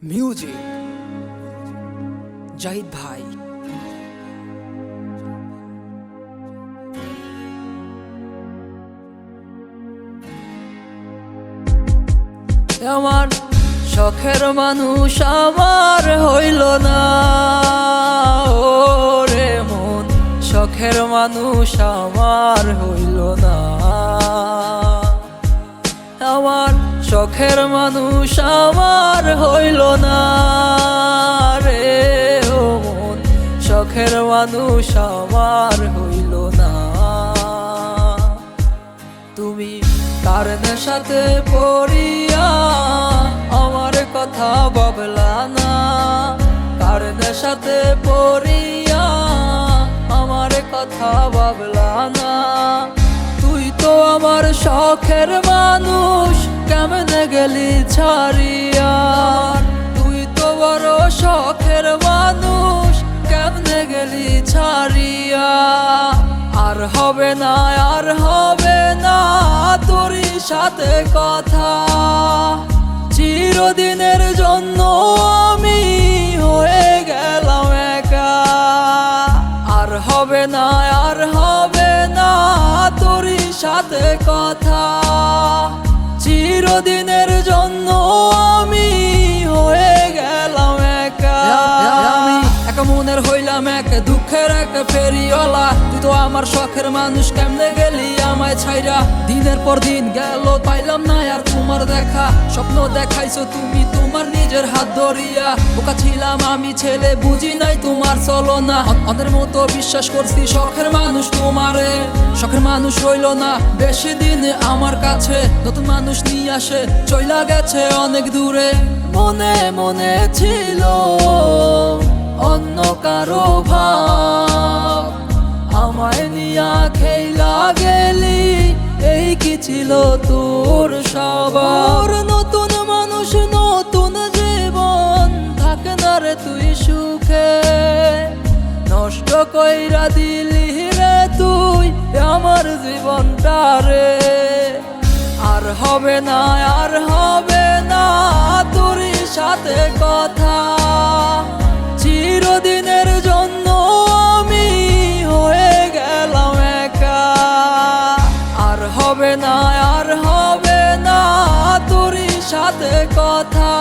Music Zahid ভাই। আমার শখের মানুষ আমার হইল না, ওরে মন শখের মানুষ আমার হইল না। আমার শখের মানুষ আমার হইল না রে, ও মন শখের মানুষ আমার হইল না। তুমি কার নেশাতে পড়িয়া আমার কথা ভাবলা না, কার নেশাতে পড়িয়া আমার কথা ভাবলা না। তুই তো আমার শখের মানুষ, কেমনে গেলি ছাড়িয়া। তুই তো বড় শখের মানুষ, কেমনে গেলি ছাড়িয়া। আর হবে না, আর হবে না তোর সাথে কথা, চিরদিনের জন্য আমি হয়ে গেলাম একা। আর হবে না, আর হবে না তোর সাথে কথা, চিরদিনের জন্য আমি হয়ে গেলাম একা। আমি এক মনের হইলাম এক, দুঃখের এক ফেরিওয়ালা। তুই তো আমার শখের মানুষ, কেমনে গেলি আমায় ছাইরা। দিনের পর দিন গেল পাইলাম না আর তোমার দেখা। স্বপ্ন দেখাইছো তুমি তোমার নিজের হাত ধরিয়া। বোকা ছিলাম আমি ছেলে, বুঝি নাই তোমার চলো না। অন্যের মতো বিশ্বাস করছি শখের মানুষ তোমারে, শখের মানুষ রইল না বেশি দিন আমার কাছে। নতুন মানুষ নিয়ে আসে চইলা গেছে অনেক দূরে। মনে মনে ছিল অন্য কারো ভাব, আমায় নিয়া খেলা গেলি, এই কি ছিল তোর স্বভাব। নতুন মানুষ নতুন জীবন, থাকে না রে তুই সুখে। নষ্ট কইরা দিলি রে তুই আমার জীবনটা রে। আর হবে না, আর হবে না তোর সাথে কথা, চিরদিনের জন্য আমি হয়ে গেলাম একা। আর হবে না, আর হবে না তোর সাথে কথা,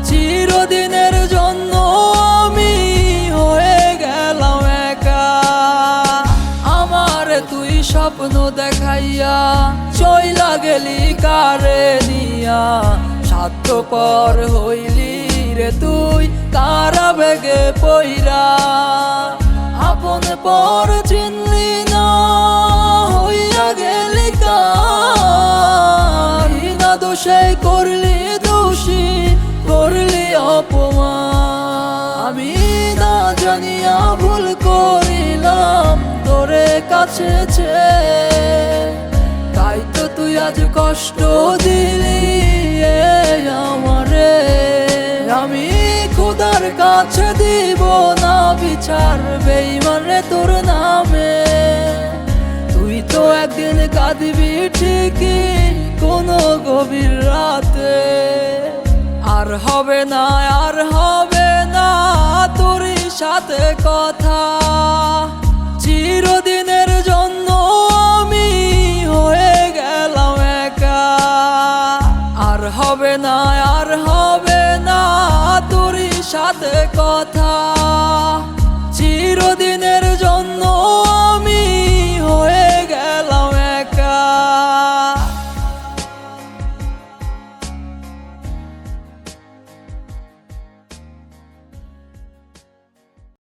চিরদিনের জন্য আমি হয়ে গেলাম একা। আমার তুই স্বপ্ন দেখাইয়া চইলা গেলি কারে নিয়া। স্বার্থপর হইলি রে তুই কারা বেগে পইরা। আপন পর চিনলি না, হইয়া গেলি কার। না দোষে করলি দোষী, করলি অপমান। আমি না জানিয়া ভুল করিলাম তোরে কাছে তাই তো তুই আজ কষ্ট দিলি আমারে। আমি খোদার কাছে দিব না বিচার বেঈমান রে তোর নামে। তুই তো একদিন কাঁদবি ঠিকই কোনো গভীর রাতে। আর হবে না, আর হবে না তোর সাথে কথা, চিরদিনের জন্য আমি হয়ে গেলাম একা। আর হবে না, আর হবে না তোর সাথে কথা।